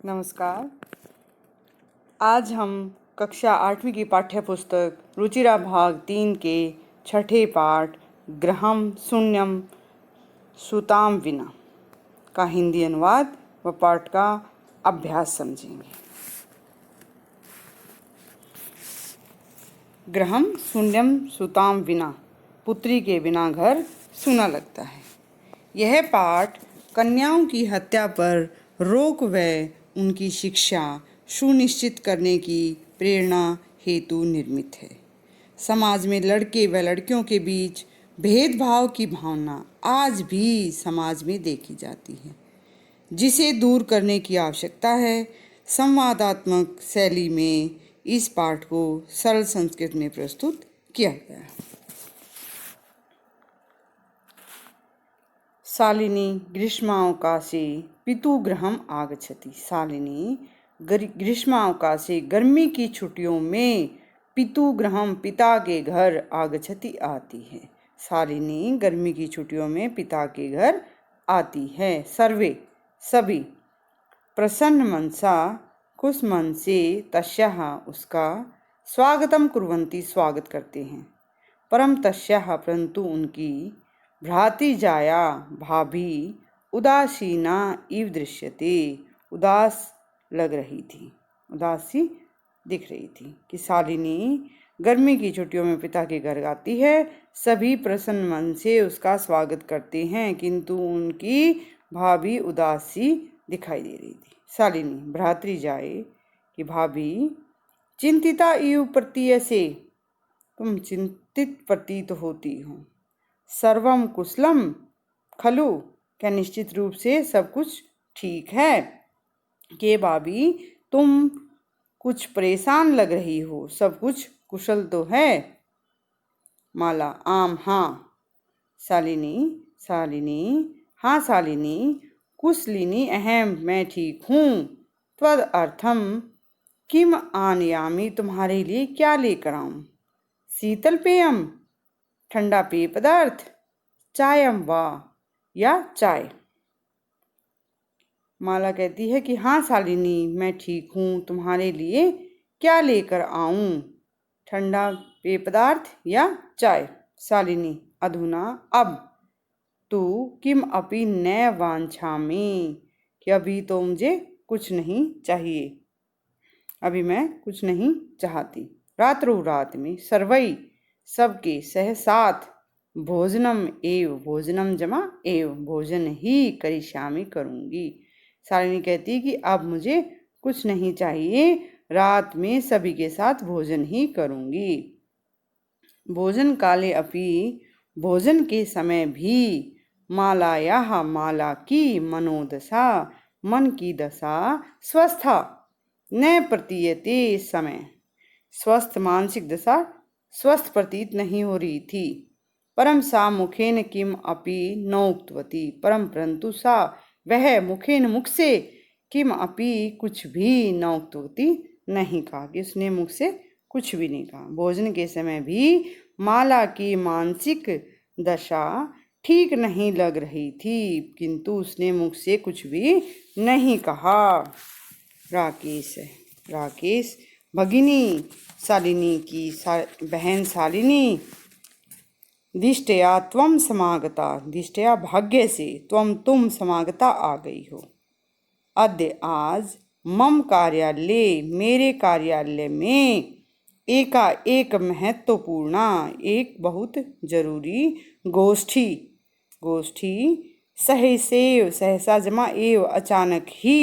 नमस्कार। आज हम कक्षा 8वीं की पाठ्य पुस्तक रुचिरा भाग 3 के छठे पाठ गृहम शून्यम सुताम विना का हिंदी अनुवाद व पाठ का अभ्यास समझेंगे। गृहम शून्यम सुताम विना, पुत्री के बिना घर सूना लगता है। यह पाठ कन्याओं की हत्या पर रोक व उनकी शिक्षा सुनिश्चित करने की प्रेरणा हेतु निर्मित है। समाज में लड़के व लड़कियों के बीच भेदभाव की भावना आज भी समाज में देखी जाती है, जिसे दूर करने की आवश्यकता है। संवादात्मक शैली में इस पाठ को सरल संस्कृत में प्रस्तुत किया गया है। शालिनी ग्रीष्मावकाशे पितुगृहम् आगच्छति। शालिनी ग्रीष्मावकाशे गर्मी की छुट्टियों में पितुगृहम् पिता के घर आगच्छति आती है। शालिनी गर्मी की छुट्टियों में पिता के घर आती है। सर्वे सभी प्रसन्न मनसा खुश मन से तस्याः उसका स्वागतम कुर्वन्ति स्वागत करते हैं। परम तस्याः परंतु उनकी भ्रातृजाया भाभी उदासीना इव दृश्यते, उदास लग रही थी, उदासी दिख रही थी। कि शालिनी गर्मी की छुट्टियों में पिता के घर आती है। सभी प्रसन्न मन से उसका स्वागत करते हैं, किंतु उनकी भाभी उदासी दिखाई दे रही थी। शालिनी भ्रातृजाए कि भाभी चिंतिता इव प्रतीयसे, तुम चिंतित प्रतीत होती हो। सर्वम कुशलम खलु, क्या निश्चित रूप से सब कुछ ठीक है। के भाभी तुम कुछ परेशान लग रही हो, सब कुछ कुशल तो है। माला आम हाँ। शालिनी शालिनी हाँ शालिनी कुशलिनी अहम मैं ठीक हूँ। त्वद अर्थम किम आनयामी, तुम्हारे लिए क्या लेकर आऊँ। शीतल पेयम ठंडा पेय पदार्थ, चायम वा या चाय। माला कहती है कि हाँ शालिनी मैं ठीक हूँ, तुम्हारे लिए क्या लेकर आऊँ, ठंडा पेय पदार्थ या चाय। शालिनी अधुना अब, तू किम अपि न वांछामि, कि अभी तो मुझे कुछ नहीं चाहिए, अभी मैं कुछ नहीं चाहती। रात्रौ रात में सर्वै सबके सह साथ भोजनम एव, भोजनम जमा एव, भोजन ही करिष्यामि करूँगी। शालिनी कहती है कि अब मुझे कुछ नहीं चाहिए, रात में सभी के साथ भोजन ही करूँगी। भोजन काले अपि, भोजन के समय भी, मालायाः माला की मनोदशा मन की दशा स्वस्था न प्रतीयते, समय स्वस्थ मानसिक दशा स्वस्थ प्रतीत नहीं हो रही थी। परम सा मुखेन किम अपि नोक्तवती, परम परंतु सा वह मुखेन मुख से, किम अपि कुछ भी नोक्तवती नहीं कहा, कि उसने मुख से कुछ भी नहीं कहा। भोजन के समय भी माला की मानसिक दशा ठीक नहीं लग रही थी, किंतु उसने मुख से कुछ भी नहीं कहा। राकेश भगिनी शालिनी की बहन शालिनी, दिष्टया त्वम समागता, दिष्टया भाग्य से, तुम समागता आ गई हो। अद्य आज मम कार्यालय मेरे कार्यालय में, एक महत्वपूर्ण एक बहुत जरूरी गोष्ठी सहसा जमा एव अचानक ही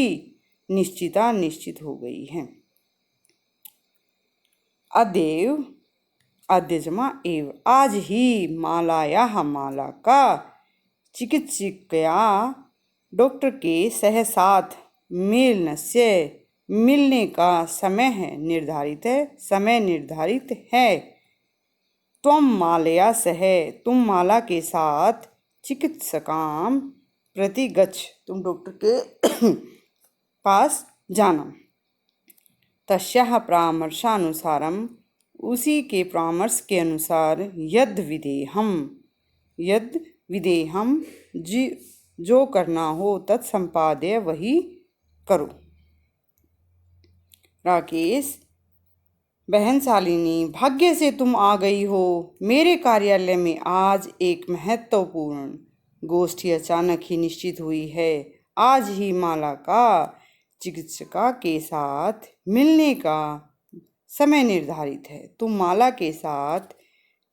निश्चित हो गई है। अद्य जमा एव आज ही, मालायाः माला का, चिकित्सकया डॉक्टर के सह साथ मिलने का समय निर्धारित है। त्वम मालया सह, तुम माला के साथ, चिकित्सकाम प्रति गच्छ, तुम डॉक्टर के पास जाना। तस्याः परामर्शानुसारम, उसी के परामर्श के अनुसार, यद विदेहम जो करना हो, तत्संपादय वही करो। राकेश, बहन शालिनी, भाग्य से तुम आ गई हो। मेरे कार्यालय में आज एक महत्वपूर्ण गोष्ठी अचानक ही निश्चित हुई है। आज ही माला का चिकित्सिका के साथ मिलने का समय निर्धारित है। तुम माला के साथ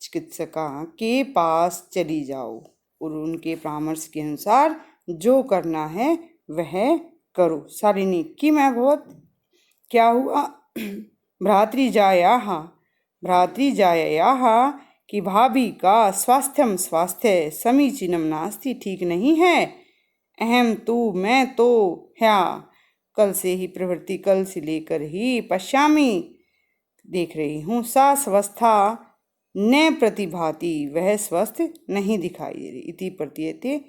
चिकित्सिका के पास चली जाओ और उनके परामर्श के अनुसार जो करना है वह करो। शालिनी की मैं बहुत क्या हुआ? भ्रातृजायायाः कि भाभी का स्वास्थ्य समीचीनं नास्ति, ठीक नहीं है। अहम तु मैं तो कल से ही प्रवृत्ति, कल से लेकर ही पश्यामि देख रही हूँ। सा स्वस्था न प्रतिभाति, वह स्वस्थ नहीं दिखाई दे रही। इति प्रतीयते,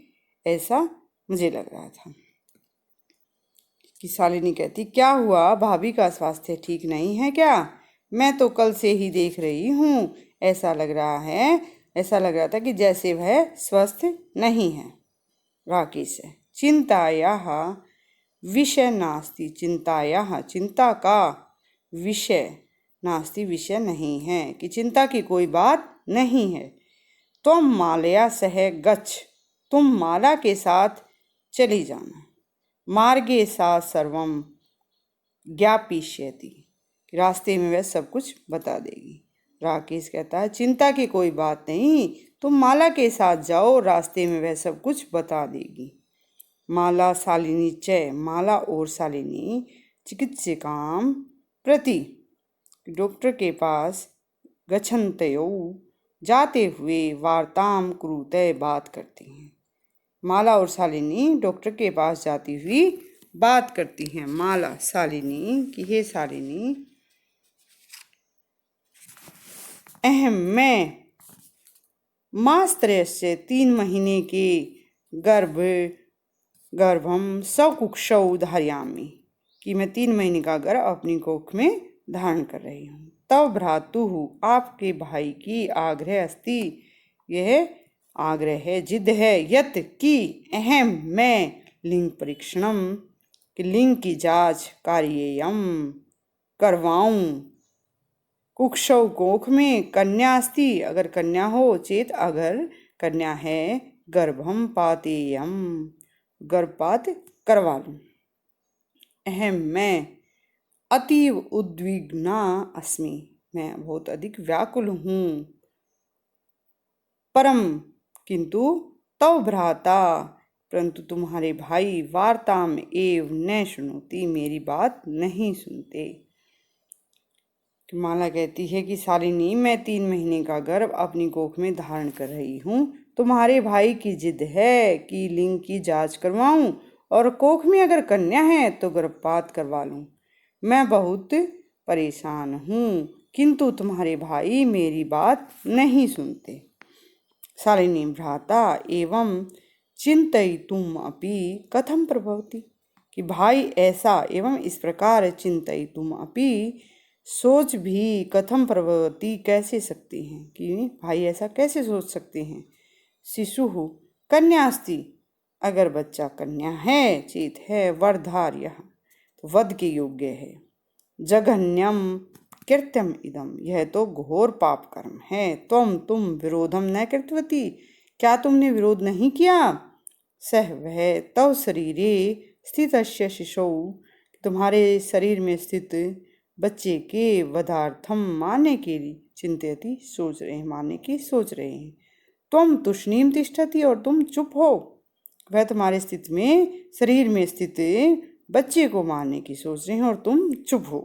ऐसा मुझे लग रहा था। कि शालिनी कहती, क्या हुआ? भाभी का स्वास्थ्य ठीक नहीं है क्या? मैं तो कल से ही देख रही हूँ, ऐसा लग रहा था कि जैसे वह स्वस्थ नहीं है। राकेश है, चिंतायाः विषय नास्ति, चिंता का विषय नास्ति, विषय नहीं है, कि चिंता की कोई बात नहीं है। तुम मालया सह गच्छ, तुम माला के साथ चली जाना। मार्गे सा सर्वम ज्ञापयिष्यति, रास्ते में वह सब कुछ बता देगी। राकेश कहता है, चिंता की कोई बात नहीं, तुम माला के साथ जाओ, रास्ते में वह सब कुछ बता देगी। माला शालिनी च, माला और शालिनी चिकित्सिकाम प्रति, डॉक्टर के पास गच्छन्तयो, जाते हुए वार्ताम कुरुते, बात करती हैं। माला और शालिनी डॉक्टर के पास जाती हुई बात करती हैं। माला शालिनी कि हे शालिनी, अहम मैं मास्त्रस्य 3 महीने के गर्भम सकुक्षौ धारयामि, कि मैं 3 महीने का गर्भ अपनी कोख में धारण कर रही हूँ। तब भ्रातुः, आपके भाई की आग्रह अस्ति, यह आग्रह है, जिद है, यत कि अहम मैं लिंग परीक्षणम, कि लिंग की जांच कार्ययम करवाऊं। कुक्षौ कोख में, कन्यास्ति अगर कन्या हो, चेत अगर कन्या है, गर्भम पातेयम गर्भपात करवा लूं। अहम मैं अतीव उद्विग्ना अस्मि, मैं बहुत अधिक व्याकुल हूँ। परम किंतु तव भ्राता, परंतु तुम्हारे भाई वार्ताम एव न सुनोति, मेरी बात नहीं सुनते। माला कहती है कि शालिनी, मैं 3 महीने का गर्भ अपनी कोख में धारण कर रही हूँ। तुम्हारे भाई की जिद है कि लिंग की जांच करवाऊं और कोख में अगर कन्या है तो गर्भपात करवा लूं। मैं बहुत परेशान हूँ, किंतु तुम्हारे भाई मेरी बात नहीं सुनते। शालिनी भ्राता एवं चिंतयितुम अपि कथम प्रभवति, कि भाई ऐसा एवं इस प्रकार चिंतयितुम अपि, सोच भी कथम प्रभवति कैसे सकती हैं, कि भाई ऐसा कैसे सोच सकते हैं। शिशुः कन्यास्ति, अगर बच्चा कन्या है, चेत है, वरधार्य तो वध के योग्य है। जघन्यम कृत्यम इदम, यह तो घोर पाप कर्म है। तुम विरोधम न कृतवती, क्या तुमने विरोध नहीं किया। सह वह तव शरीरे स्थितस्य शिशौ, तुम्हारे शरीर में स्थित बच्चे के वधार्थम, मारने के लिए चिंतयति सोच रहे हैं, मारने की सोच रहे हैं। तुम तुष्णीम तिष्ठति, और तुम चुप हो। वह तुम्हारे स्थिति में, शरीर में स्थित बच्चे को मारने की सोच रहे हैं और तुम चुप हो।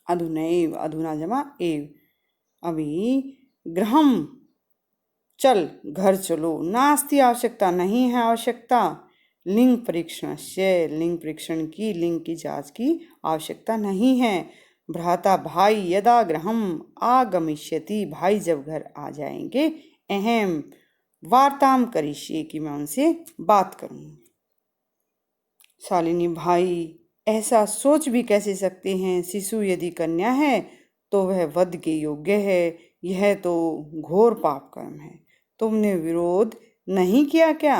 अधुनैव, अधुना जमा एव, अभी गृहम चल, घर चलो। नास्ति आवश्यकता, नहीं है आवश्यकता। लिंग परीक्षण से, लिंग परीक्षण की, लिंग की जांच की आवश्यकता नहीं है। भ्राता भाई यदा गृहम आगमिष्यति, भाई जब घर आ जाएंगे, अहम वार्ताम करिष्ये, कि मैं उनसे बात करूंगी। शालिनी भाई ऐसा सोच भी कैसे सकते हैं। शिशु यदि कन्या है तो वह वध के योग्य है, यह तो घोर पाप कर्म है। तुमने विरोध नहीं किया क्या।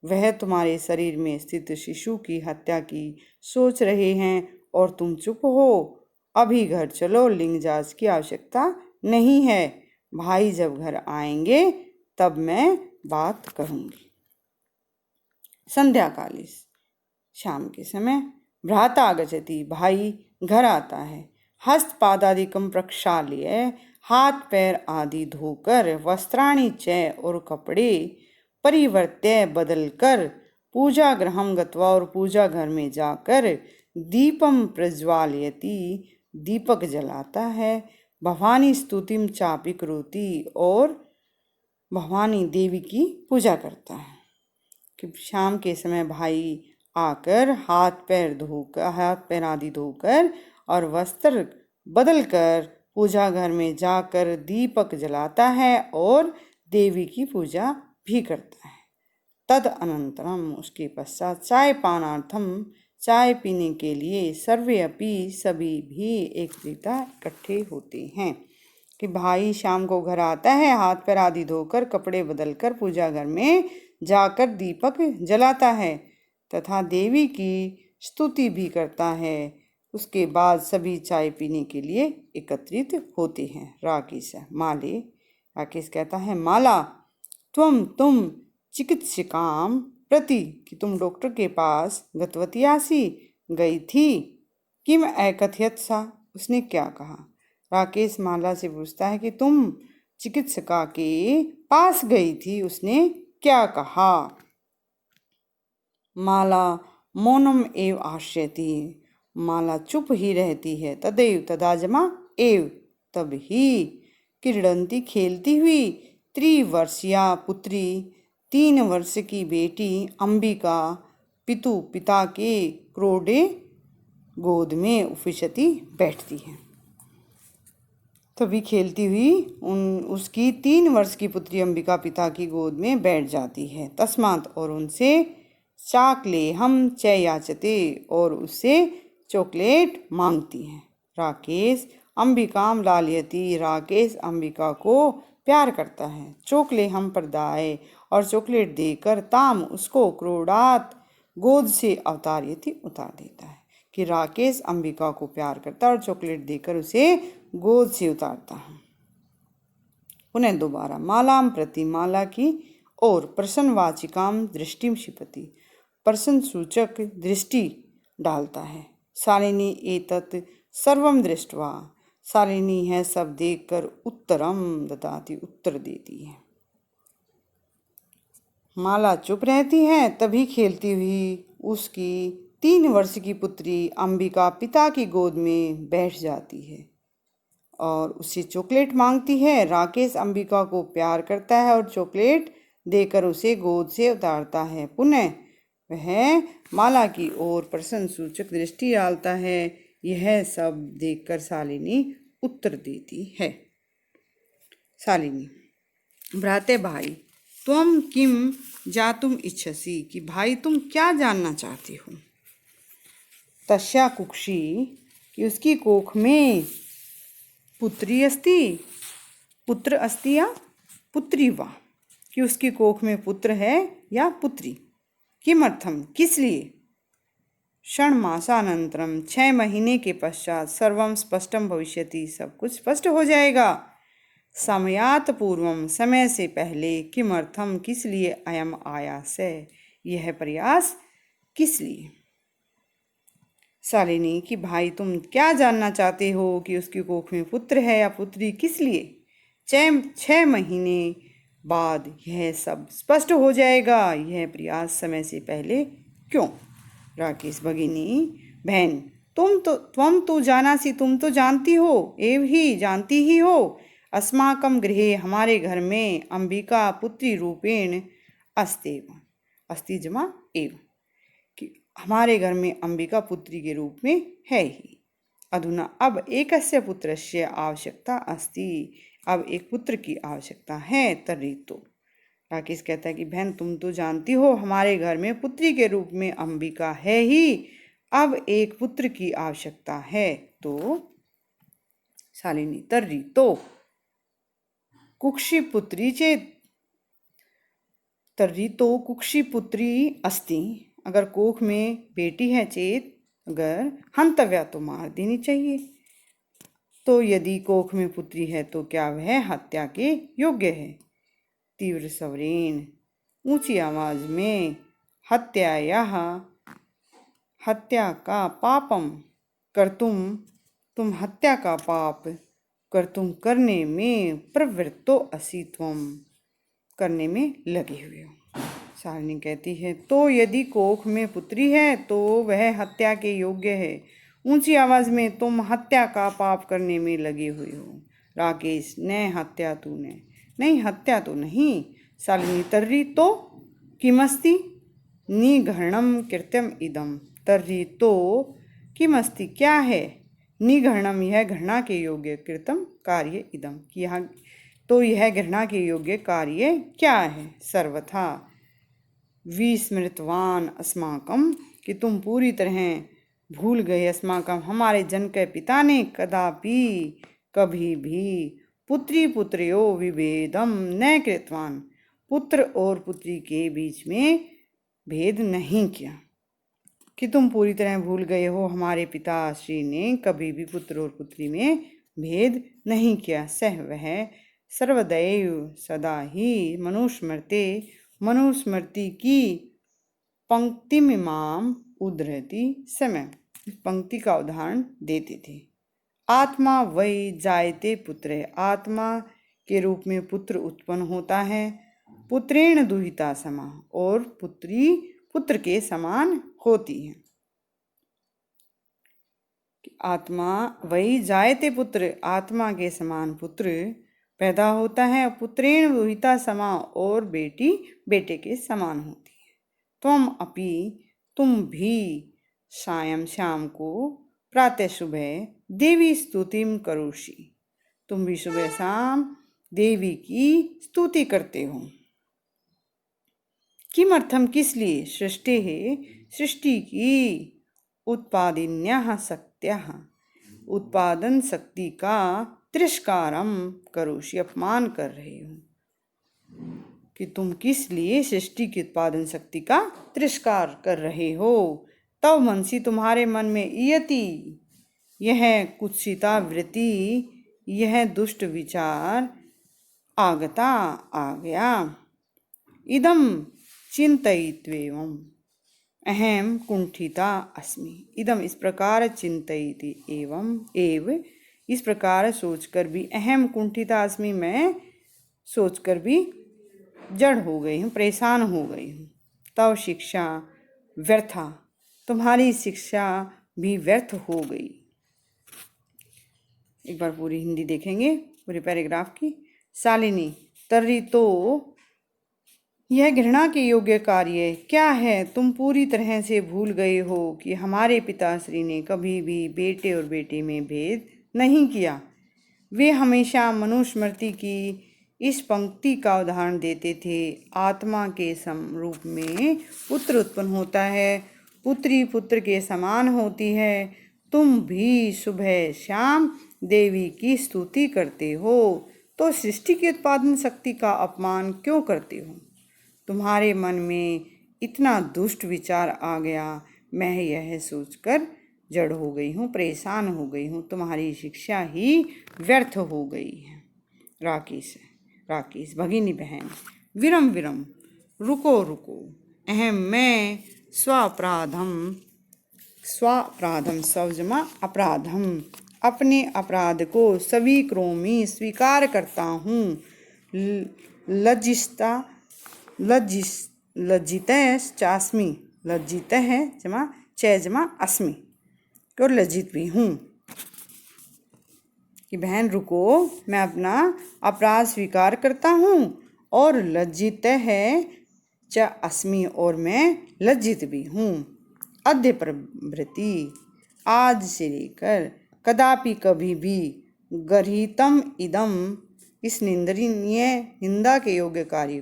वह तुम्हारे शरीर में स्थित शिशु की हत्या की सोच रहे हैं और तुम चुप हो। अभी घर चलो, लिंग जांच की आवश्यकता नहीं है। भाई जब घर आएंगे तब मैं बात करूंगी। संध्याकाले, शाम के समय, भ्राता आगच्छति, भाई घर आता है। हस्तपादादिकं प्रक्षाल्य, हाथ पैर आदि धोकर, वस्त्राणि च और कपड़े परिवर्त्य बदलकर, पूजा गृहं गत्वा और पूजा घर में जाकर, दीपम प्रज्वालयति, दीपक जलाता है। भवानी स्तुतिम चापि करोति, और भवानी देवी की पूजा करता है। कि शाम के समय भाई आकर हाथ पैर आदि धोकर और वस्त्र बदलकर पूजा घर में जाकर दीपक जलाता है और देवी की पूजा भी करता है। तद अनंतरम, उसके पश्चात, चाय पानार्थम, चाय पीने के लिए, सर्वे अपि, सभी भी एक प्रीता इकट्ठे होते हैं। कि भाई शाम को घर आता है, हाथ पैर आदि धोकर कपड़े बदलकर पूजा घर में जाकर दीपक जलाता है तथा देवी की स्तुति भी करता है। उसके बाद सभी चाय पीने के लिए एकत्रित होते हैं। राकेश कहता है, माला तुम चिकित्सिकाम प्रति, कि तुम डॉक्टर के पास गतवती आसी, गई थी। किम अकथयत सा, उसने क्या कहा। राकेश माला से पूछता है कि तुम चिकित्सिका के पास गई थी, उसने क्या कहा। माला मौनम एव आश्यति, माला चुप ही रहती है। तदैव तदाजमा एव, तब ही। क्रीडंती, खेलती हुई, त्रिवर्षीया पुत्री, 3 वर्ष की बेटी अंबिका, पिता के क्रोडे गोद में उपविशति, बैठती है। तभी खेलती हुई उसकी 3 वर्ष की पुत्री अंबिका पिता की गोद में बैठ जाती है। तस्मात्, और उनसे, चाकलेहम च याचते, और उससे चॉकलेट मांगती है। राकेश अंबिकाम लालयति, राकेश अंबिका को प्यार करता है। चॉकलेहम प्रदाय, और चॉकलेट देकर, ताम, उसको, क्रोडात, गोद से अवतारयति, उतार देता है। कि राकेश अंबिका को प्यार करता है और चॉकलेट देकर उसे गोद से उतारता है। पुनः दोबारा, मालाम प्रति, माला की और, प्रसन्नवाचिकाम दृष्टिम क्षिपति, प्रसन्न सूचक दृष्टि डालता है। शालिनी एतत् सर्वम दृष्ट्वा, शालिनी है सब देखकर, उत्तरम ददाति, उत्तर देती है। माला चुप रहती है। तभी खेलती हुई उसकी 3 वर्ष की पुत्री अंबिका पिता की गोद में बैठ जाती है और उससे चॉकलेट मांगती है। राकेश अंबिका को प्यार करता है और चॉकलेट देकर उसे गोद से उतारता है। पुनः वह माला की ओर प्रसन्न सूचक दृष्टि डालता है। यह सब देखकर शालिनी उत्तर देती है। शालिनी, भ्राते भाई, त्वं किम जातुम इच्छसि, कि भाई तुम क्या जानना चाहते हो। तस्या कुक्षी, कि उसकी कोख में, पुत्री अस्ति, पुत्र अस्ति या पुत्री वा, कि उसकी कोख में पुत्र है या पुत्री। किमर्थम, किस लिए। षण्मासानंतरम, 6 महीने के पश्चात, सर्वम स्पष्टम भविष्यति, सब कुछ स्पष्ट हो जाएगा। समयात पूर्वम, समय से पहले, किमर्थम, किस लिए, अयम आयास, यह प्रयास किस लिए। शालिनी, कि भाई तुम क्या जानना चाहते हो कि उसकी कोख में पुत्र है या पुत्री, किस लिए। 6 महीने बाद यह सब स्पष्ट हो जाएगा। यह प्रयास समय से पहले क्यों। राकेश, भगिनी, बहन, त्वं तो जानासि, तुम तो जानती हो, एव ही, जानती ही हो। अस्माकं गृहे, हमारे घर में, अंबिका पुत्री रूपेण अस्तेव, अस्ति जमा एव, कि हमारे घर में अंबिका पुत्री के रूप में है ही। अधुना, अब एकस्य पुत्रस्य आवश्यकता अस्ति, अब एक पुत्र की आवश्यकता है। तर्हि तो, राकेश कहता है कि बहन तुम तो जानती हो हमारे घर में पुत्री के रूप में अंबिका है ही, अब एक पुत्र की आवश्यकता है। तो शालिनी, तर्हि तो, कुक्षी पुत्री चेत, तर्हि तो कुक्षी पुत्री अस्ति, अगर कोख में बेटी है चेत, अगर हंतव्या तो मार देनी चाहिए। तो यदि कोख में पुत्री है तो क्या वह हत्या के योग्य है? तीव्र स्वरेण ऊंची आवाज में, हत्यायाः हत्या का पापम कर्तुम, तुम हत्या का पाप कर्तुम करने में प्रवृत्तो असि, त्वम करने में लगे हुए हो। शालिनी कहती है तो यदि कोख में पुत्री है तो वह हत्या के योग्य है। ऊंची आवाज में, तुम हत्या का पाप करने में लगे हुए हो। राकेश, न हत्या तूने, नहीं हत्या तो नहीं। शालिनी, तर्री तो किमस्ति निगहणम कृत्यम इदम, तर्री तो किमस्ति क्या है, निगहणम यह घृणा के योग्य, कृतम कार्य इदम यहाँ, तो यह घृणा के योग्य कार्य क्या है? सर्वथा विस्मृतवान अस्माकम, कि तुम पूरी तरह भूल गए, अस्माकम हमारे जन के पिता ने, कदापि कभी भी, पुत्री पुत्र्यो विभेदम न कृतवान, पुत्र और पुत्री के बीच में भेद नहीं किया। कि तुम पूरी तरह भूल गए हो, हमारे पिता श्री ने कभी भी पुत्र और पुत्री में भेद नहीं किया। सह वह सर्वदैव सदा ही मनुस्मृते, मनुस्मृति की पंक्ति में माम उद्धरति समय, इस पंक्ति का उदाहरण देते थे। आत्मा वै जायते पुत्र, आत्मा के रूप में पुत्र उत्पन्न होता है। पुत्रेण दुहिता समा, और पुत्री पुत्र के समान होती है। आत्मा वही जायते पुत्र, आत्मा के समान पुत्र पैदा होता है। पुत्रेण दुहिता समा, और बेटी बेटे के समान होती है। त्वम अपि, तुम भी, सायं शाम को, प्रातः सुबह, देवी स्तुतिम करोषि, तुम भी सुबह शाम देवी की स्तुति करते हो। किमर्थम किस लिए, सृष्टि है सृष्टि की, उत्पादिन्याः शक्त्याः उत्पादन शक्ति का, तिरस्कारम करोषि अपमान कर रहे हो। कि तुम किस लिए सृष्टि की उत्पादन शक्ति का तिरस्कार कर रहे हो। तव मनसी, तुम्हारे मन में, इयति यह कुत्सिता वृत्ति, यह दुष्ट विचार, आगता आ गया। इदम चिंतयित्वेवं अहम कुंठिता अस्मि, इदम इस प्रकार, चिंतयिति एवं एव इस प्रकार सोचकर भी, अहम कुंठिता अस्मि मैं सोचकर भी जड़ हो गई हूँ, परेशान हो गई हूँ। तव शिक्षा व्यर्था, तुम्हारी शिक्षा भी व्यर्थ हो गई। एक बार पूरी हिंदी देखेंगे पूरे पैराग्राफ की। शालिनी, तर्री तो यह घृणा के योग्य कार्य क्या है? तुम पूरी तरह से भूल गए हो कि हमारे पिताश्री ने कभी भी बेटे और बेटी में भेद नहीं किया। वे हमेशा मनुस्मृति की इस पंक्ति का उदाहरण देते थे। आत्मा के समरूप में पुत्र उत्पन्न होता है, पुत्री पुत्र के समान होती है। तुम भी सुबह शाम देवी की स्तुति करते हो, तो सृष्टि की उत्पादन शक्ति का अपमान क्यों करते हो? तुम्हारे मन में इतना दुष्ट विचार आ गया, मैं यह सोचकर जड़ हो गई हूँ, परेशान हो गई हूँ, तुम्हारी शिक्षा ही व्यर्थ हो गई है। राकेश, राकेश भगिनी बहन, विरम विरम, रुको रुको, अहम मैं, स्वापराधम, स्वापराधम स्वजमा अपराधम, अपने अपराध को स्वीकरोमि स्वीकार करता हूँ। लज्जिता लज्जितः चास्मि, लज्जित है जमा जमा अस्मि, और लज्जित भी हूँ। कि बहन रुको, मैं अपना अपराध स्वीकार करता हूँ, और लज्जित है च अस्मि, और मैं लज्जित भी हूँ। अद्य प्रभृति, आज से लेकर, कदापि कभी भी, गर्हितम इदम इस निंदनीय निंदा के योग्य कार्य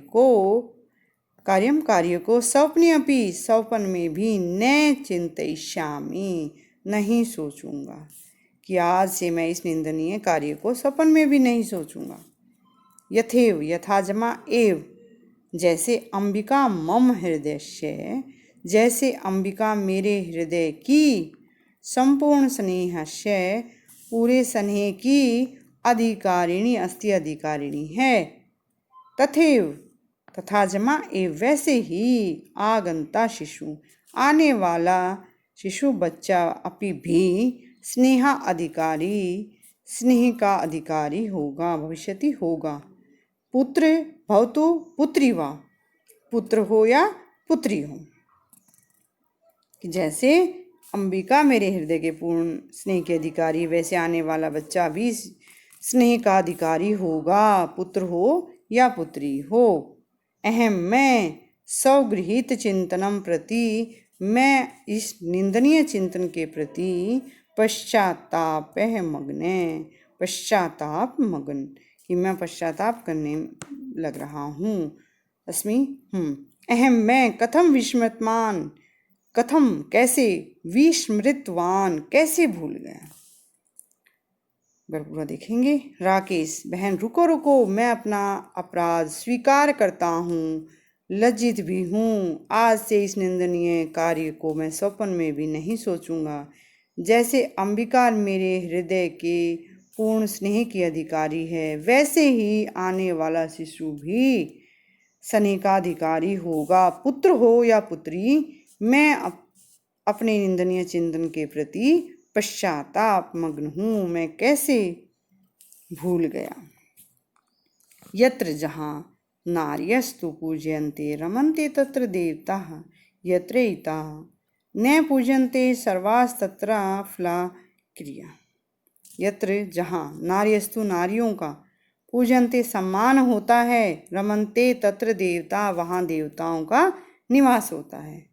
को स्वप्ने अपि स्वप्न में भी न चिंतयिष्यामि नहीं सोचूंगा। कि आज से मैं इस निंदनीय कार्य को स्वप्न में भी नहीं सोचूंगा। यथेव यथा जमा एव, जैसे अंबिका मम हृदय से, जैसे अंबिका मेरे हृदय की, संपूर्ण स्नेहस्य पूरे स्नेह की अधिकारिणी अस्ति अधिकारिणी है। तथैव तथा जमा एव वैसे ही आगंता शिशु आने वाला शिशु बच्चा अपि भी स्नेह अधिकारी स्नेह का अधिकारी होगा भविष्यति होगा। पुत्र भवतु पुत्री वा पुत्र हो या पुत्री हो। कि जैसे अंबिका मेरे हृदय के पूर्ण स्नेह के अधिकारी वैसे आने वाला बच्चा भी स्नेह का अधिकारी होगा पुत्र हो या पुत्री हो। अहम मैं स्वगृहीत चिंतनम प्रति मैं इस निंदनीय चिंतन के प्रति पश्चाताप मग्न कि मैं पश्चाताप करने लग रहा हूँ। अस्मि अहम मैं कथम विस्मृतवान कथम कैसे विस्मृतवान कैसे भूल गया। पूरा देखेंगे। राकेश बहन रुको रुको मैं अपना अपराध स्वीकार करता हूँ लज्जित भी हूँ। आज से इस निंदनीय कार्य को मैं स्वप्न में भी नहीं सोचूंगा। जैसे अंबिका मेरे हृदय के पूर्ण स्नेह की अधिकारी है वैसे ही आने वाला शिशु भी स्नेह का अधिकारी होगा पुत्र हो या पुत्री। मैं अपने निंदनीय चिंतन के प्रति पश्चाताप मग्न हूँ मैं कैसे भूल गया। यत्र जहाँ नार्यस्तु पूजयन्ते रमन्ते तत्र देवताः यत्रैता न पूजन्ते सर्वास्तत्र फला क्रिया। यत्र जहाँ नार्यस्तु नारियों का पूजन्ते सम्मान होता है रमन्ते तत्र देवता वहाँ देवताओं का निवास होता है।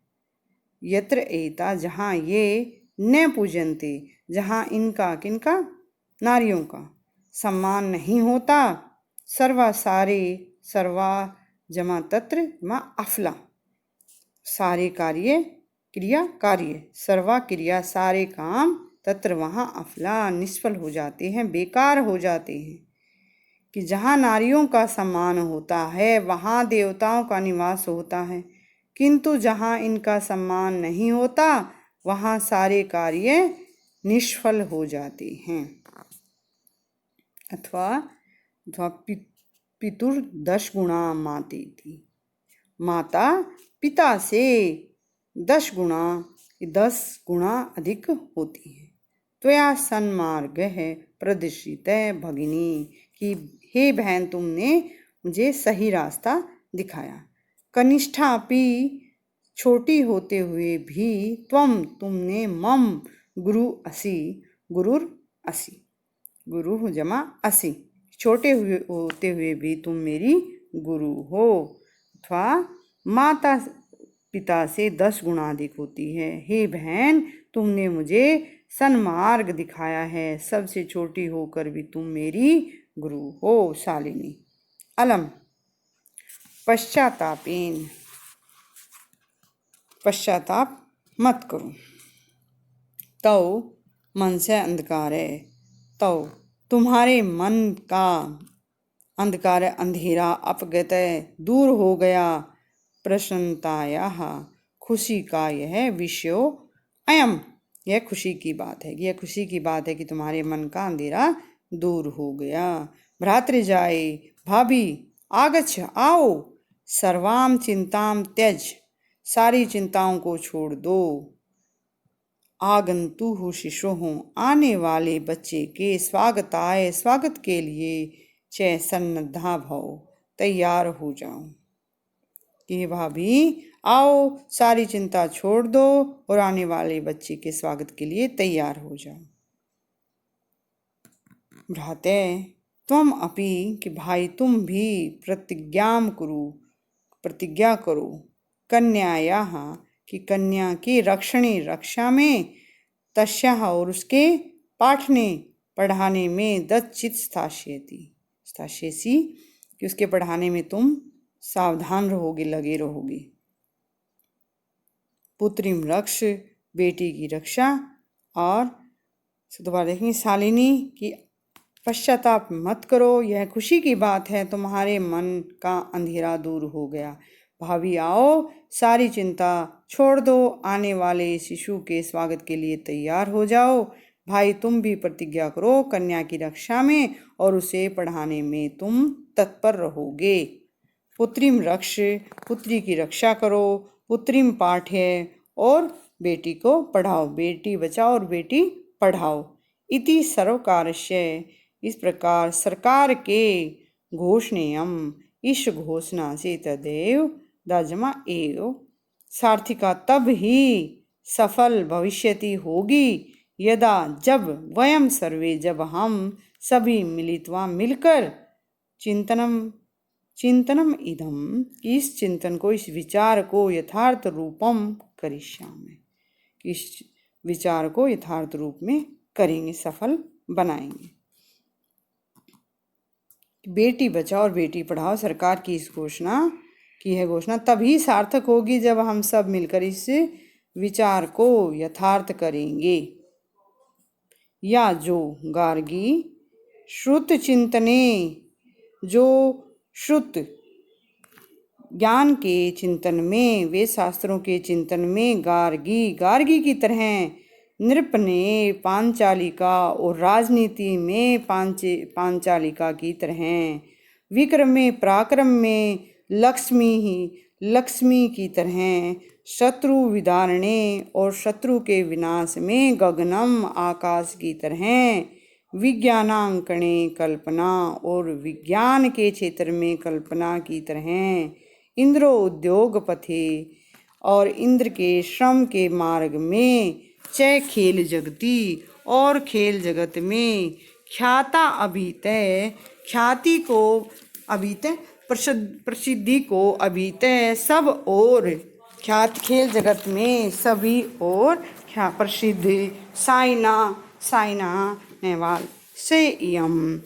यत्र एता जहाँ ये न पूजन्ते जहाँ इनका किनका नारियों का सम्मान नहीं होता सर्वा सारे सर्वा जमा तत्र जमा अफला सारे कार्य क्रिया कार्य सर्वा क्रिया सारे काम तत्र वहाँ अफला निष्फल हो जाते हैं बेकार हो जाते हैं। कि जहाँ नारियों का सम्मान होता है वहाँ देवताओं का निवास होता है किंतु जहाँ इनका सम्मान नहीं होता वहाँ सारे कार्य निष्फल हो जाते हैं। अथवा पितुर 10 गुणा मातेति माता पिता से 10 गुणा अधिक होती है। त्वया सन्मार्ग है प्रदर्शित भगिनी कि हे बहन तुमने मुझे सही रास्ता दिखाया। कनिष्ठापि छोटी होते हुए भी तुमने मम गुरुर असि गुरु जमा असि छोटे होते हुए भी तुम मेरी गुरु हो। अथवा माता पिता से 10 गुणा अधिक होती है। हे बहन तुमने मुझे सन्मार्ग दिखाया है सबसे छोटी होकर भी तुम मेरी गुरु हो। शालिनी अलम पश्चाताप मत करो। तो मन से अंधकार है तो तुम्हारे मन का अंधकार अंधेरा अपगत दूर हो गया। प्रसन्नताया खुशी का यह विषय अयम यह खुशी की बात है कि तुम्हारे मन का अंधेरा दूर हो गया। भ्रातृजाए भाभी आगच्छ आओ सर्वाम चिंताम त्यज सारी चिंताओं को छोड़ दो। आगंतुः शिशुः आने वाले बच्चे के स्वागत के लिए च सन्नद्धा भव तैयार हो जाओ। कि भाभी आओ सारी चिंता छोड़ दो और आने वाले बच्चे के स्वागत के लिए तैयार हो जाओ। भ्राते त्वम अपि कि भाई तुम भी प्रतिज्ञा करो कन्यायाः कि कन्या की रक्षा में तस्याः और उसके पढ़ाने में दच्चित स्थास्यसि कि उसके पढ़ाने में तुम सावधान रहोगे लगे रहोगे। पुत्रीम रक्ष बेटी की रक्षा। और दोबारा देखेंगे शालिनी की पश्चाताप मत करो यह खुशी की बात है तुम्हारे मन का अंधेरा दूर हो गया। भाभी आओ, सारी चिंता छोड़ दो, आने वाले शिशु के स्वागत के लिए तैयार हो जाओ। भाई तुम भी प्रतिज्ञा करो कन्या की रक्षा में और उसे पढ़ाने में तुम तत्पर रहोगे। पुत्रीम रक्ष, पुत्री की रक्षा करो, पुत्रीम पाठ्य और बेटी को पढ़ाओ, बेटी बचाओ और बेटी पढ़ाओ। इति सर्वकारस्य, इस प्रकार सरकार के घोषणेयम, इस घोषणा से तदेव दाजमा एव सार्थिका, तब ही सफल भविष्यति होगी, यदा जब वयम सर्वे, जब हम सभी मिलित्वा मिलकर चिंतनम इदम, इस चिंतन को, इस विचार को यथार्थ रूपम करिष्यामि, इस विचार को यथार्थ रूप में करेंगे, सफल बनाएंगे। बेटी बचाओ और बेटी पढ़ाओ सरकार की इस घोषणा की है घोषणा तभी सार्थक होगी जब हम सब मिलकर इस विचार को यथार्थ करेंगे। या जो गार्गी श्रुत चिंतने, जो श्रुत ज्ञान के चिंतन में, वे शास्त्रों के चिंतन में गार्गी की तरह, नृप ने पांचालिका और राजनीति में पांचालिका की तरह, विक्रम में पराक्रम में लक्ष्मी की तरह, शत्रु विदारणे और शत्रु के विनाश में गगनम आकाश की तरह, विज्ञानांकणे कल्पना और विज्ञान के क्षेत्र में कल्पना की तरह, इंद्रो उद्योग पथे और इंद्र के श्रम के मार्ग में, च खेल जगती और खेल जगत में, ख्याता अभितय, ख्याति को अभितय, प्रसिद्धि को अभितय, सब और ख्यात खेल जगत में सभी और प्रसिद्धि, साइना नेवाल से यम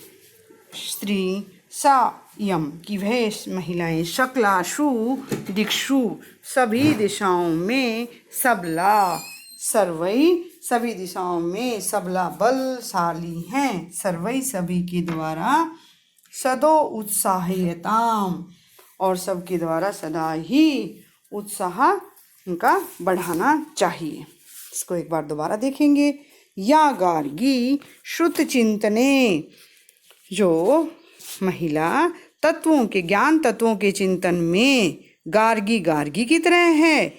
स्त्री सा यम की वह महिलाएं, शकलाशु दिक्षु सभी दिशाओं में, सबला सर्वई सभी दिशाओं में, सबला बलशाली हैं, सर्वई सभी के द्वारा, सदो उत्साहयताम और सबके द्वारा सदा ही उत्साह उनका बढ़ाना चाहिए। इसको एक बार दोबारा देखेंगे। या गार्गी श्रुत चिंतने, जो महिला तत्वों के, ज्ञान तत्वों के चिंतन में गार्गी की तरह है,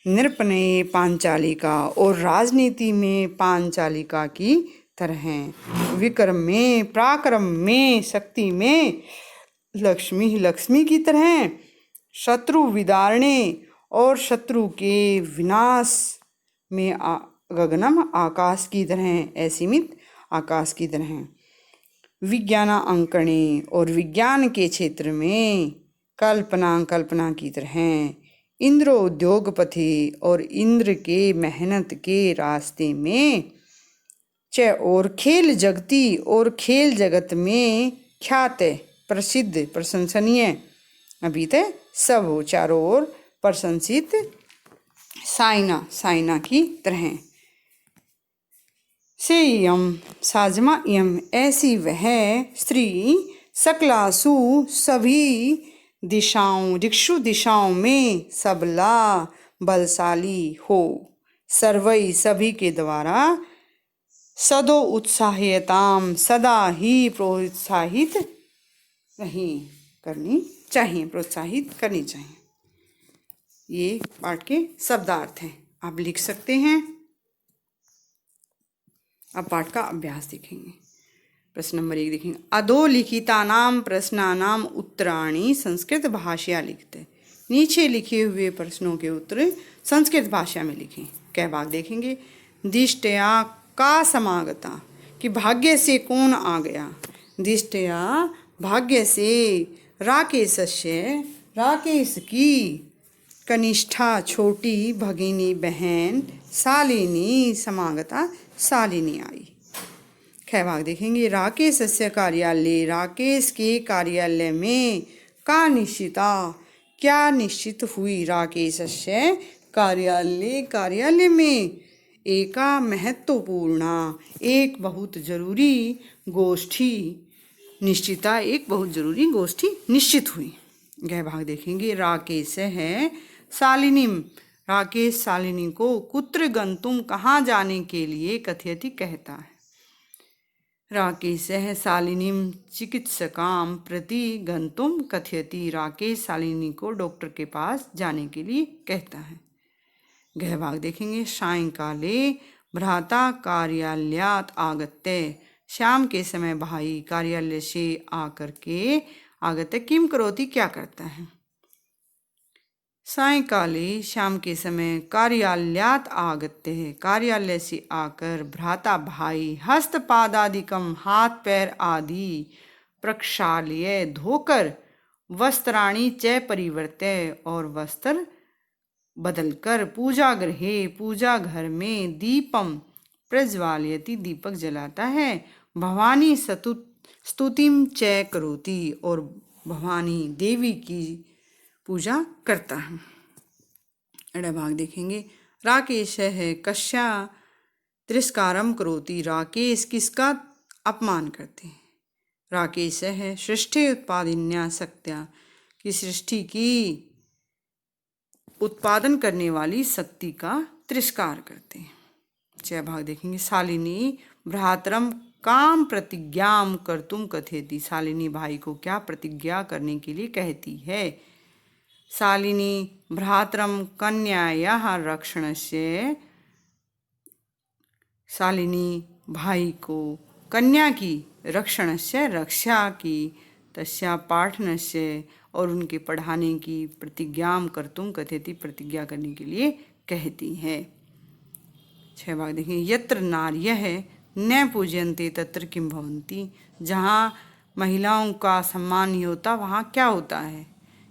नृपने पांचालिका और राजनीति में पांचालिका की तरह, विक्रम में पराक्रम में शक्ति में लक्ष्मी की तरह, शत्रु विदारणे और शत्रु के विनाश में गगनम आकाश की तरह, असीमित आकाश की तरह, विज्ञाना अंकणे और विज्ञान के क्षेत्र में कल्पना की तरह, इंद्रो उद्योगपति और इंद्र के मेहनत के रास्ते में, च और खेल जगती और खेल जगत में, ख्यात प्रसिद्ध प्रशंसनीय अभितय सब हो चारों ओर प्रशंसित, साइना की तरह, से यम साजमा यम ऐसी वह स्त्री, सकलासु सभी दिक्षु दिशाओं में, सबला बलशाली हो, सर्वई सभी के द्वारा, सदो उत्साहयताम सदा ही प्रोत्साहित करनी चाहिए। ये पाठ के शब्दार्थ हैं, आप लिख सकते हैं। अब पाठ का अभ्यास देखेंगे। प्रश्न नंबर 1 देखेंगे। अधोलिखितानाम प्रश्नानाम उत्तराणि संस्कृत भाषया लिखते, नीचे लिखे हुए प्रश्नों के उत्तर संस्कृत भाषा में लिखें। कई भाग देखेंगे। दिष्टया का समागता, कि भाग्य से कौन आ गया, दिष्टया भाग्य से, राकेशस्य राकेश की, कनिष्ठा छोटी भगिनी बहन, शालिनी समागता शालिनी आई। ख भाग देखेंगे। राकेशस्य कार्यालय, राकेश के कार्यालय में, का निश्चिता क्या निश्चित हुई, राकेशस्य कार्यालय में, एका महत्वपूर्ण एक बहुत जरूरी गोष्ठी, निश्चिता एक बहुत जरूरी गोष्ठी निश्चित हुई। गह भाग देखेंगे। राकेश है शालिनीम, राकेश शालिनी को कुत्र गंतुम कहाँ जाने के लिए कथयति कहता है। राकेशः शालिनीं चिकित्सकां प्रति गंतुम कथयति, राकेश शालिनी को डॉक्टर के पास जाने के लिए कहता है। गह भाग देखेंगे। सायंकाले भ्राता कार्यालयात् आगत्य, शाम के समय भाई कार्यालय से आकर के आगत्य किम करोति क्या करता है। सायंकाले शाम के समय कार्यालयात् आगत्य है, कार्यालय से आकर भ्राता भाई हस्तपादादिकम हाथ पैर आदि प्रक्षाल्य धोकर वस्त्राणि च परिवर्त्य और वस्त्र बदलकर पूजा गृहे पूजा घर में दीपम प्रज्वालयति दीपक जलाता है। भवानी स्तुतिम च करोति और भवानी देवी की पूजा करता है। अड़ा भाग देखेंगे। राकेश है कश्या तिरस्कारम करोति, राकेश किसका अपमान करते हैं। राकेश है सृष्टि उत्पादिन्या शक्त्या, कि सृष्टि की उत्पादन करने वाली शक्ति का तिरस्कार करते हैं। 6 भाग देखेंगे। शालिनी भ्रातरम काम प्रतिज्ञाम कर्तुम कथयति, शालिनी भाई को क्या प्रतिज्ञा करने के लिए कहती है। शालिनी भ्रातरम कन्यायाः रक्षणस्य, शालिनी भाई को कन्या की रक्षणस्य रक्षा की, तस्या पाठनस्य और उनके पढ़ाने की, प्रतिज्ञाम कर्तुम कथयति प्रतिज्ञा करने के लिए कहती है। 6 भाग देखें। यत्र नार्यः न पूजयन्ते तत्र किं भवन्ति, जहाँ महिलाओं का सम्मान नहीं होता वहाँ क्या होता है।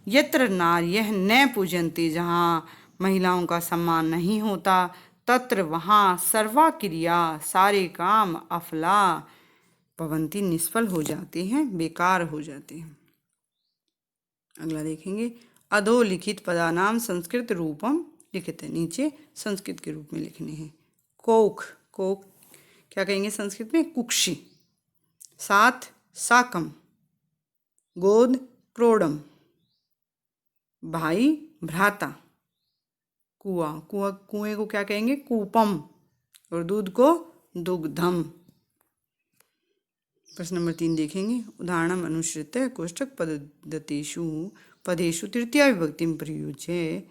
यत्र नार्यः न पूजन्ते, जहाँ महिलाओं का सम्मान नहीं होता, तत्र वहाँ सर्वा क्रिया सारे काम अफला भवन्ति निष्फल हो जाते हैं, बेकार हो जाते हैं। अगला देखेंगे। अधोलिखित पदानाम संस्कृत रूपम लिखित है, नीचे संस्कृत के रूप में लिखने हैं। कोख, कोख क्या कहेंगे संस्कृत में, कुक्षी। साथ साकम, गोद क्रोडम, भाई भ्राता, कुआं, कुएं को क्या कहेंगे कूपम, और दूध को दुग्धम। प्रश्न नंबर 3 देखेंगे। उदाहरणम अनुसृत्य कोष्ठक पद्धतेषु पदेषु तृतीया विभक्तिं प्रयुज्य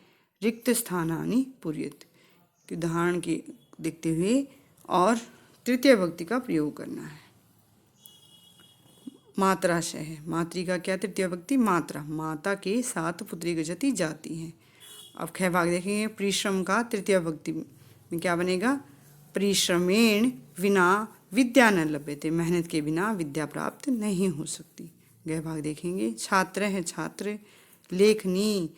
रिक्त स्थानानि पूरयेत्, उदाहरण के देखते हुए और तृतीय विभक्ति का प्रयोग करना है। मात्राशय है, मातृ का क्या तृतीय विभक्ति मात्रा, माता के साथ पुत्री गच्छति जाती है। अब ख भाग देखेंगे। परिश्रम का तृतीय विभक्ति में क्या बनेगा, परिश्रमेण विना विद्या न लभ्यते, मेहनत के बिना विद्या प्राप्त नहीं हो सकती। गह भाग देखेंगे। छात्र है छात्र, लेखनी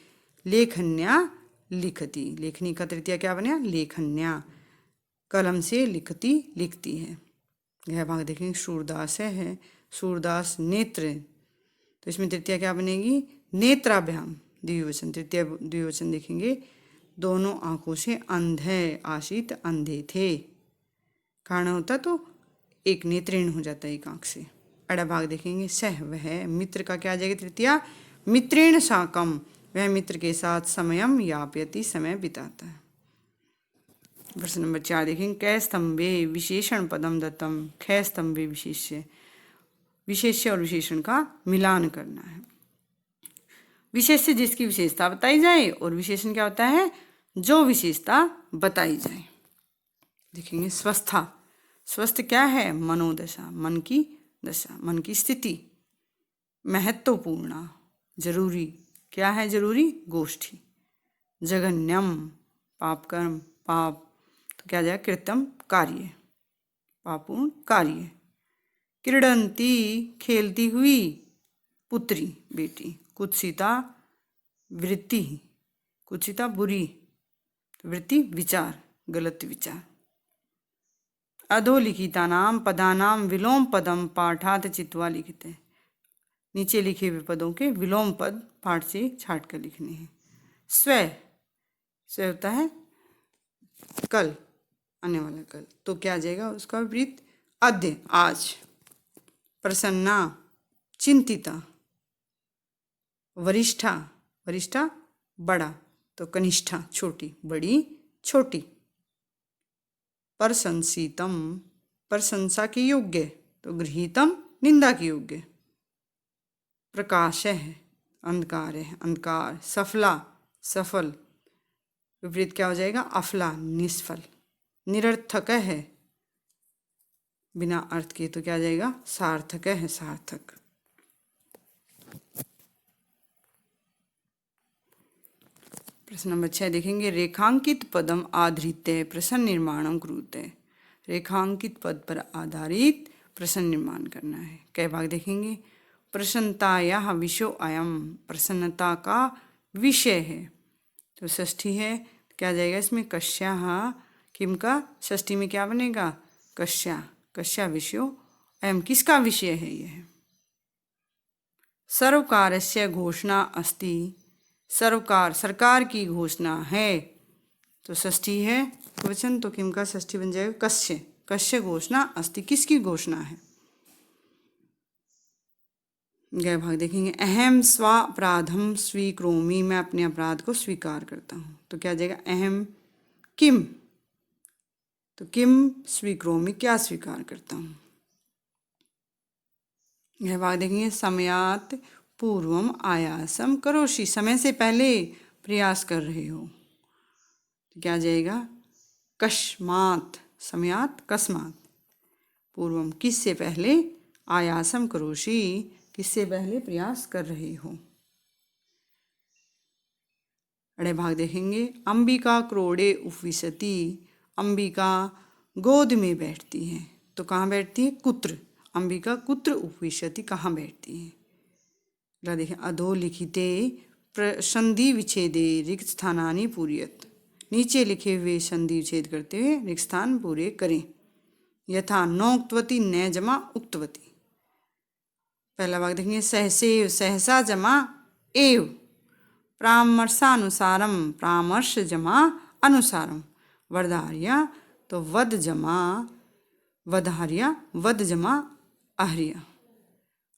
लेखन्या लिखती, लेखनी का तृतीय क्या बनेगा लेखन्या, कलम से लिखती लिखती है। गह भाग देखेंगे। सूरदास है, सूरदास नेत्र, तो इसमें तृतीय क्या बनेगी नेत्राभ्याम, द्विवचन, तृतीय द्विवचन देखेंगे। दोनों आंखों से अंधे आशित, अंधे थे, कारण होता तो एक नेत्रीण हो जाता है एक आंख से। अड़ा भाग देखेंगे। सह वह, मित्र का क्या आ जाएगा तृतीया मित्रेण साकम, वह मित्र के साथ समयम यापयति समय बिताता है। प्रश्न नंबर 4 देखेंगे। कै स्तंभे विशेषण पदम दत्तम, ख स्तंभे विशेष्य, विशेष्य और विशेषण का मिलान करना है। विशेष्य जिसकी विशेषता बताई जाए, और विशेषण क्या होता है जो विशेषता बताई जाए। देखेंगे। स्वस्था, स्वस्थ क्या है मनोदशा, मन की दशा, मन की स्थिति। महत्वपूर्ण जरूरी, क्या है जरूरी गोष्ठी। जघन्यम पाप कर्म, पाप तो क्या जाए कृतम कार्य, पापूर्ण कार्य। क्रीडंती खेलती हुई पुत्री बेटी। कुत्सिता वृत्ति, कुत्सिता बुरी, वृत्ति विचार गलत विचार। अधोलिखितानां पदानां विलोम पदम पाठात् चित्वा लिखित है, नीचे लिखे हुए पदों के विलोम पद पाठ से छाट कर लिखने हैं। स्व, स्व होता है कल, आने वाला कल, तो क्या आ जाएगा उसका विपरीत अद्य आज। प्रसन्ना चिंतिता, वरिष्ठा, वरिष्ठा बड़ा, तो कनिष्ठा छोटी, बड़ी छोटी। प्रशंसितम, प्रशंसा के योग्य, तो गृहीतम निंदा के योग्य। प्रकाश है, अंधकार है, अंधकार। सफला, सफल, विपरीत क्या हो जाएगा? अफला, निष्फल। निरर्थक है, बिना अर्थ के, तो क्या आ जाएगा? सार्थक है, सार्थक। प्रश्न नंबर 6 देखेंगे। रेखांकित पदम आधृत्य प्रश्न निर्माणम कुरुते। रेखांकित पद पर आधारित प्रश्न निर्माण करना है। कई भाग देखेंगे। प्रसन्नतायाः विषयो अयम, प्रसन्नता का विषय है, तो षष्ठी है, क्या जाएगा इसमें? कस्याः, किम का षष्ठी में क्या बनेगा? कस्या, कस्या विषयो अयम, किसका विषय है यह? सर्वकारस्य घोषणा अस्ति, सर्वकार, सरकार की घोषणा है, तो षष्ठी है वचन, तो किम का षष्ठी बन जाएगा? कस्य, कस्य घोषणा अस्ति, किसकी घोषणा है? गए भाग देखेंगे। अहम स्वापराधम स्वीकरोमि, मैं अपने अपराध को स्वीकार करता हूँ, तो क्या जाएगा? अहम किम, तो किम स्वीकरोमि, क्या स्वीकार करता हूँ। यह भाग देखेंगे। समयात पूर्वम आयासम करोषि, समय से पहले प्रयास कर रहे हो, तो क्या जाएगा? कस्मात, समयात कस्मात, पूर्वम किससे पहले, आयासम करोषि किससे पहले प्रयास कर रहे हो। अड़े भाग देखेंगे। अंबिका क्रोड़े उपविशति, अंबिका गोद में बैठती है, तो कहाँ बैठती है? कुत्र, अंबिका कुत्र उपविशति, कहाँ बैठती है? अगला देखें। अधोलिखिते संधि विच्छेदे रिक्त स्थानानि पूरयत, नीचे लिखे हुए संधि विच्छेद करते हुए रिक्त स्थान पूरे करें। यथा नोक्तवती न जमा उक्तवती। पहला भाग देखेंगे। सहसेव, सहसा जमा एव, परामर्शानुसारम, परामर्श जमा अनुसारम। वरधार्या, तो वद जमा वधार्या, वद जमा अहर्या।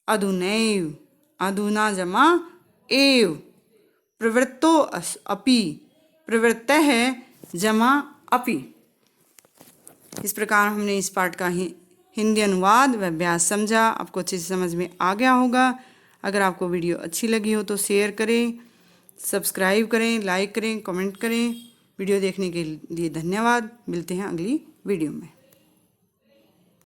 अधुनैव, अधुना जमा एव, प्रवृत्तो अपि, प्रवृत्तः जमा अपि। इस प्रकार हमने इस पाठ का हिंदी अनुवाद व अभ्यास समझा। आपको अच्छे से समझ में आ गया होगा। अगर आपको वीडियो अच्छी लगी हो तो शेयर करें, सब्सक्राइब करें, लाइक करें, कमेंट करें। वीडियो देखने के लिए धन्यवाद। मिलते हैं अगली वीडियो में।